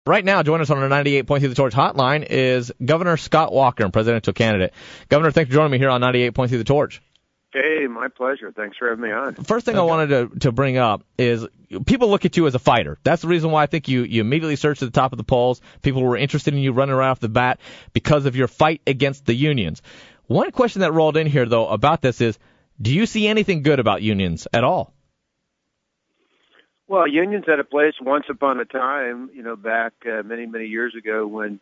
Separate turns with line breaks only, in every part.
Right now, joining us on our 98.3 The Torch hotline is Governor Scott Walker, presidential candidate. Governor, thanks for joining me here on 98.3 The Torch.
Hey, my pleasure. Thanks for having me on.
First thing I wanted to bring up is people look at you as a fighter. That's the reason why I think you immediately surged to the top of the polls. People were interested in you running right off the bat because of your fight against the unions. One question that rolled in here, though, about this is, do you see anything good about unions at all?
Well, unions had a place once upon a time, back many, many years ago when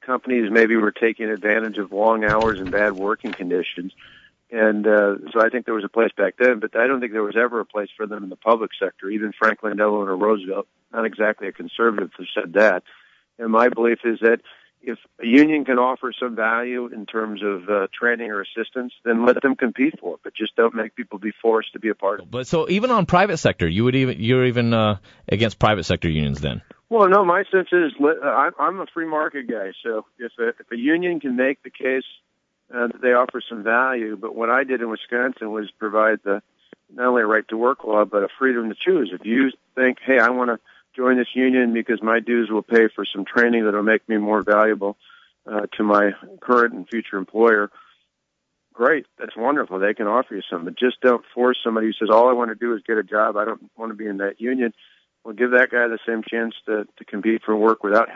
companies maybe were taking advantage of long hours and bad working conditions. And so I think there was a place back then, but I don't think there was ever a place for them in the public sector. Even Franklin Delano Roosevelt, not exactly a conservative, who said that. And my belief is that if a union can offer some value in terms of training or assistance, then let them compete for it. But just don't make people be forced to be a part of it.
But so even on private sector, you're even against private sector unions then?
Well, no. My sense is I'm a free market guy. So if a union can make the case that they offer some value, but what I did in Wisconsin was provide not only a right to work law, but a freedom to choose. If you think, hey, I want to join this union because my dues will pay for some training that will make me more valuable to my current and future employer, great. That's wonderful. They can offer you some, but just don't force somebody who says, all I want to do is get a job. I don't want to be in that union. Well, give that guy the same chance to compete for work without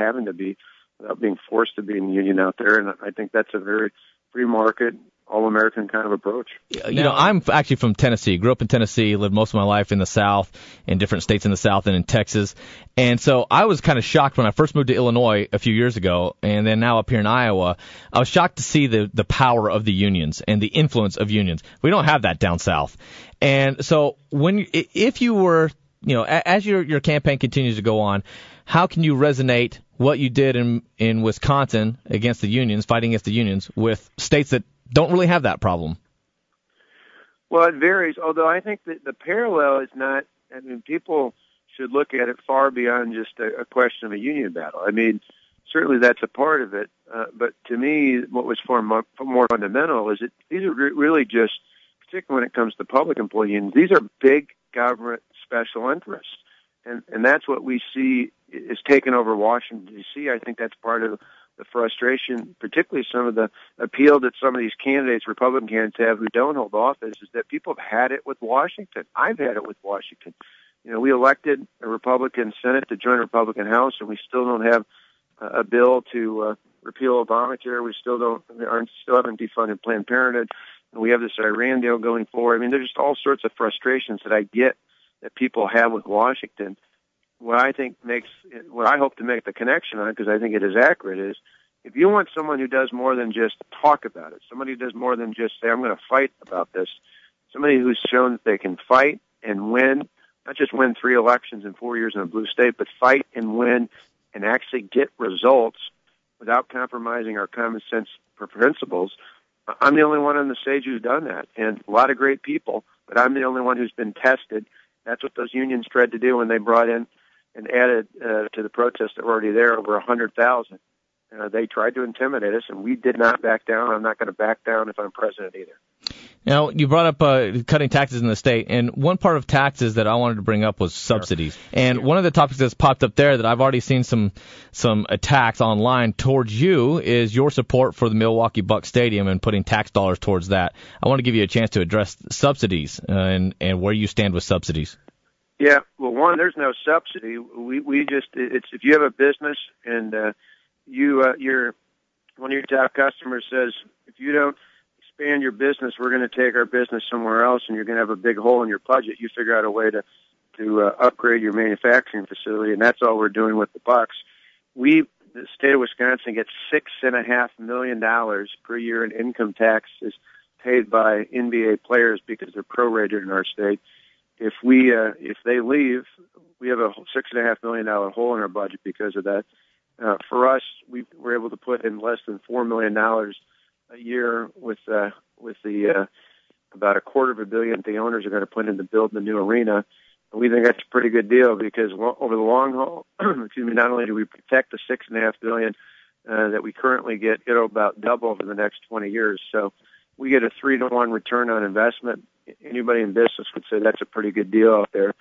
being forced to be in the union out there. And I think that's a very free market, all-American kind of approach.
I'm actually from Tennessee. Grew up in Tennessee, lived most of my life in the South, in different states in the South and in Texas. And so I was kind of shocked when I first moved to Illinois a few years ago, and then now up here in Iowa. I was shocked to see the power of the unions and the influence of unions. We don't have that down south. And so if you were, as your campaign continues to go on, how can you resonate what you did in Wisconsin against the unions, fighting against the unions, with states that don't really have that problem?
Well, it varies, although I think that the parallel is not, people should look at it far beyond just a question of a union battle. Certainly that's a part of it, but to me, what was far more fundamental is that these are really just, particularly when it comes to public employee unions, these are big government special interests. And that's what we see is taken over Washington, D.C. I think that's part of the frustration, particularly some of the appeal that some of these candidates, Republican candidates, have who don't hold office, is that people have had it with Washington. I've had it with Washington. We elected a Republican Senate to join a Republican House, and we still don't have a bill to repeal Obamacare. We still haven't defunded Planned Parenthood. And we have this Iran deal going forward. There's just all sorts of frustrations that I get that people have with Washington. What I hope to make the connection on, because I think it is accurate, is if you want someone who does more than just talk about it, somebody who does more than just say, I'm going to fight about this, somebody who's shown that they can fight and win, not just win 3 elections in 4 years in a blue state, but fight and win and actually get results without compromising our common sense principles. I'm the only one on the stage who's done that, and a lot of great people, but I'm the only one who's been tested. That's what those unions tried to do when they brought in and added to the protests that were already there over 100,000. They tried to intimidate us, and we did not back down. I'm not going to back down if I'm president either.
Now, you brought up cutting taxes in the state, and one part of taxes that I wanted to bring up was subsidies. Sure. And one of the topics that's popped up there that I've already seen some attacks online towards you is your support for the Milwaukee Bucks Stadium and putting tax dollars towards that. I want to give you a chance to address subsidies and where you stand with subsidies.
Yeah, well, one, there's no subsidy. We just, it's if you have a business and your one of your top customers says, if you don't expand your business, we're going to take our business somewhere else, and you're going to have a big hole in your budget. You figure out a way to upgrade your manufacturing facility, and that's all we're doing with the Bucks. The state of Wisconsin gets $6.5 million per year in income taxes paid by NBA players because they're prorated in our state. If they leave, we have a $6.5 million hole in our budget because of that. For us, we were able to put in less than $4 million a year with the about $250 million the owners are going to put into building the new arena. And we think that's a pretty good deal because over the long haul, not only do we protect the $6.5 billion that we currently get, it'll about double over the next 20 years. So we get a 3-to-1 return on investment. Anybody in business would say that's a pretty good deal out there.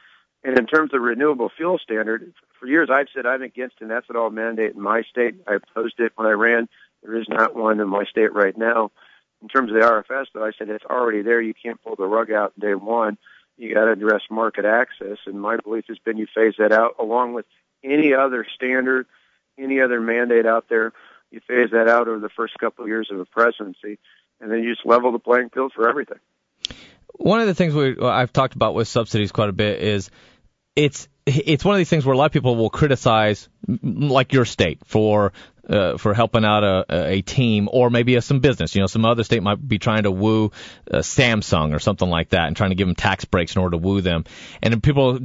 And in terms of renewable fuel standard, for years I've said I'm against an ethanol mandate in my state. I opposed it when I ran. There is not one in my state right now. In terms of the RFS, though, I said it's already there. You can't pull the rug out day one. You got to address market access. And my belief has been you phase that out along with any other standard, any other mandate out there. You phase that out over the first couple of years of a presidency, and then you just level the playing field for everything.
One of the things I've talked about with subsidies quite a bit is it's one of these things where a lot of people will criticize, like your state, for helping out a team, or maybe some business. You know, some other state might be trying to woo Samsung or something like that, and trying to give them tax breaks in order to woo them. And people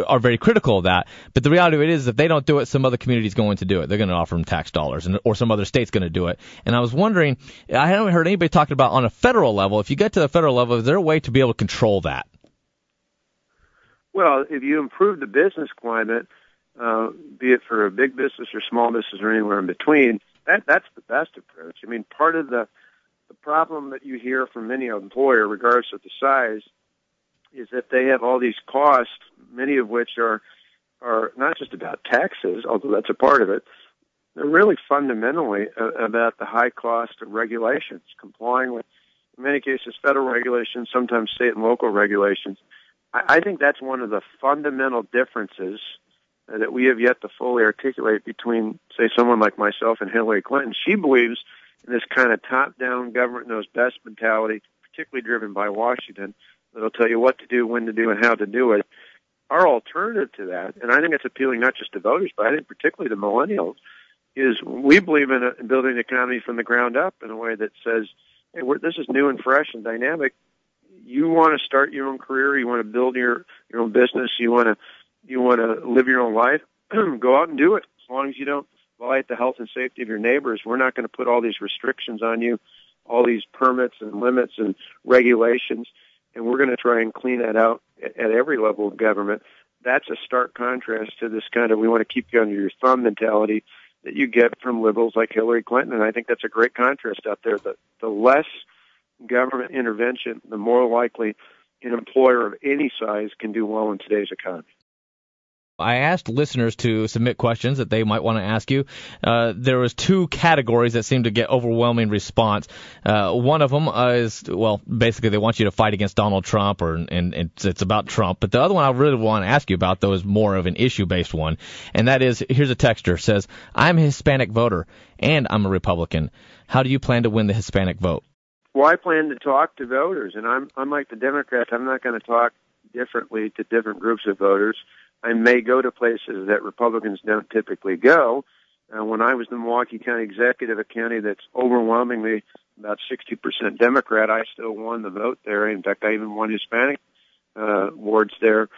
are very critical of that. But the reality of it is, if they don't do it, some other community is going to do it. They're going to offer them tax dollars, or some other state's going to do it. And I was wondering, I haven't heard anybody talking about on a federal level. If you get to the federal level, is there a way to be able to control that?
Well, if you improve the business climate, be it for a big business or small business or anywhere in between, that's the best approach. I mean, part of the problem that you hear from many employers, regardless of the size, is that they have all these costs, many of which are not just about taxes, although that's a part of it. They're really fundamentally about the high cost of regulations, complying with, in many cases, federal regulations, sometimes state and local regulations. I think that's one of the fundamental differences that we have yet to fully articulate between, say, someone like myself and Hillary Clinton. She believes in this kind of top-down, government knows best mentality, particularly driven by Washington, that'll tell you what to do, when to do, and how to do it. Our alternative to that, and I think it's appealing not just to voters, but I think particularly to millennials, is we believe in building the economy from the ground up in a way that says, hey, this is new and fresh and dynamic. You want to start your own career, you want to build your own business, you want to live your own life, go out and do it. As long as you don't violate the health and safety of your neighbors, we're not going to put all these restrictions on you, all these permits and limits and regulations, and we're going to try and clean that out at every level of government. That's a stark contrast to this kind of we want to keep you under your thumb mentality that you get from liberals like Hillary Clinton, and I think that's a great contrast out there. The less government intervention, the more likely an employer of any size can do well in today's economy.
I asked listeners to submit questions that they might want to ask you. There was two categories that seemed to get overwhelming response. One of them is, well, basically they want you to fight against Donald Trump, and it's about Trump. But the other one I really want to ask you about, though, is more of an issue-based one, and that is, here's a texter, says, I'm a Hispanic voter, and I'm a Republican. How do you plan to win the Hispanic vote?
Well, I plan to talk to voters, and unlike the Democrats, I'm not going to talk differently to different groups of voters. I may go to places that Republicans don't typically go. When I was the Milwaukee County executive, a county that's overwhelmingly about 60% Democrat, I still won the vote there. In fact, I even won Hispanic wards there,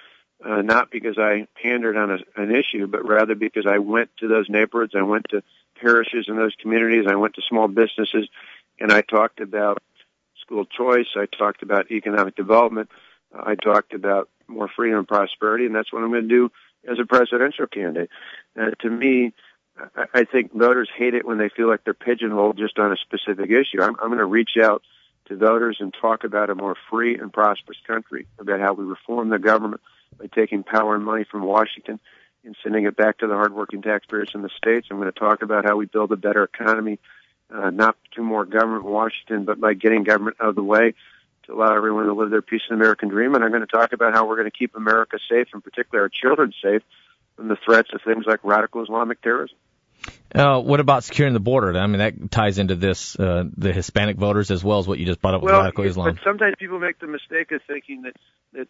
not because I pandered on an issue, but rather because I went to those neighborhoods, I went to parishes in those communities, I went to small businesses, and I talked about school choice, I talked about economic development, I talked about more freedom and prosperity, and that's what I'm going to do as a presidential candidate. To me, I think voters hate it when they feel like they're pigeonholed just on a specific issue. I'm going to reach out to voters and talk about a more free and prosperous country, about how we reform the government by taking power and money from Washington and sending it back to the hardworking taxpayers in the states. I'm going to talk about how we build a better economy, not through more government in Washington, but by getting government out of the way to allow everyone to live their peace and American dream. And I'm going to talk about how we're going to keep America safe, and particularly our children safe, from the threats of things like radical Islamic terrorism.
What about securing the border? I mean, that ties into this, the Hispanic voters, as well as what you just brought up with radical Islam.
But sometimes people make the mistake of thinking that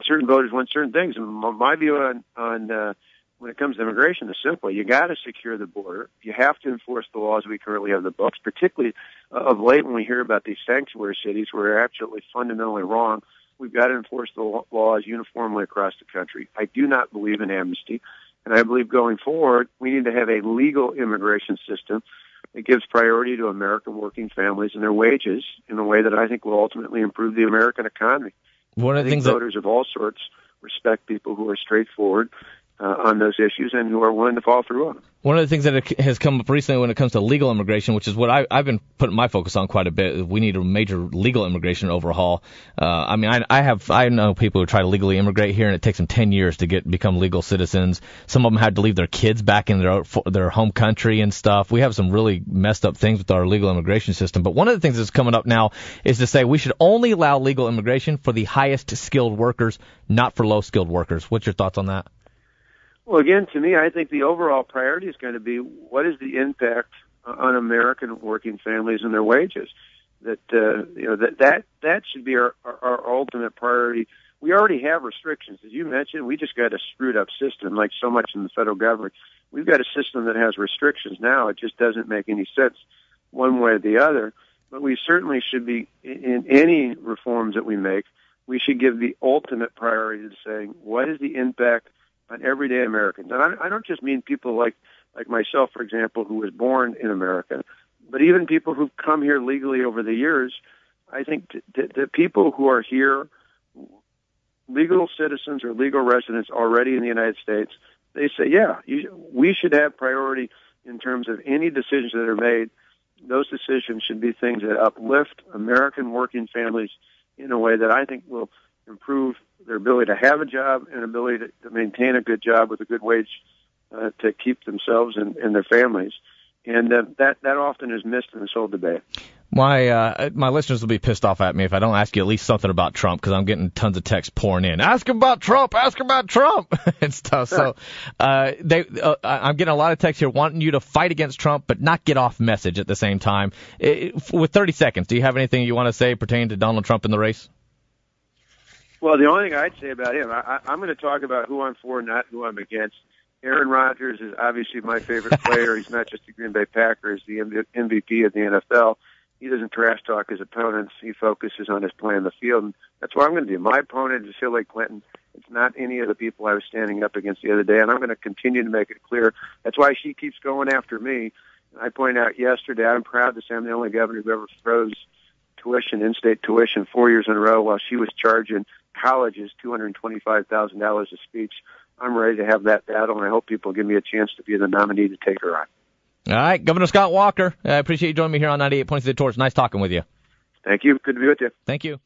certain voters want certain things. And my view on when it comes to immigration is simple. You got to secure the border. You have to enforce the laws we currently have in the books, particularly of late when we hear about these sanctuary cities where they're absolutely fundamentally wrong. We've got to enforce the laws uniformly across the country. I do not believe in amnesty, and I believe going forward we need to have a legal immigration system that gives priority to American working families and their wages in a way that I think will ultimately improve the American economy.
One of the things
voters of all sorts respect people who are straightforward, on those issues and who are willing to follow through on them.
One of the things that has come up recently when it comes to legal immigration, which is what I've been putting my focus on quite a bit, we need a major legal immigration overhaul. I know people who try to legally immigrate here, and it takes them 10 years to become legal citizens. Some of them had to leave their kids back in their home country and stuff. We have some really messed up things with our legal immigration system. But one of the things that's coming up now is to say we should only allow legal immigration for the highest skilled workers, not for low skilled workers. What's your thoughts on that?
Well, again, to me, I think the overall priority is going to be what is the impact on American working families and their wages. That should be our ultimate priority. We already have restrictions, as you mentioned. We just got a screwed up system, like so much in the federal government. We've got a system that has restrictions now. It just doesn't make any sense one way or the other. But we certainly should be, in any reforms that we make, we should give the ultimate priority to saying what is the impact on everyday Americans. And I don't just mean people like myself, for example, who was born in America, but even people who've come here legally over the years. I think the people who are here, legal citizens or legal residents already in the United States, they say, yeah, we should have priority in terms of any decisions that are made. Those decisions should be things that uplift American working families in a way that I think will improve their ability to have a job and ability to maintain a good job with a good wage to keep themselves and their families. And that often is missed in this whole debate.
My listeners will be pissed off at me if I don't ask you at least something about Trump, because I'm getting tons of texts pouring in. Ask him about Trump and stuff. So I'm getting a lot of texts here wanting you to fight against Trump but not get off message at the same time. With 30 seconds, do you have anything you want to say pertaining to Donald Trump in the race?
Well, the only thing I'd say about him, I'm going to talk about who I'm for, not who I'm against. Aaron Rodgers is obviously my favorite player. He's not just the Green Bay Packers, the MVP of the NFL. He doesn't trash talk his opponents. He focuses on his play on the field. And that's what I'm going to do. My opponent is Hillary Clinton. It's not any of the people I was standing up against the other day, and I'm going to continue to make it clear. That's why she keeps going after me. I pointed out yesterday, I'm proud to say I'm the only governor who ever froze tuition, in-state tuition, 4 years in a row while she was charging colleges $225,000 a speech. I'm ready to have that battle, and I hope people give me a chance to be the nominee to take her on.
All right, Governor Scott Walker, I appreciate you joining me here on 98 Points of the Torch. Nice talking with you.
Thank you. Good to be with you.
Thank you.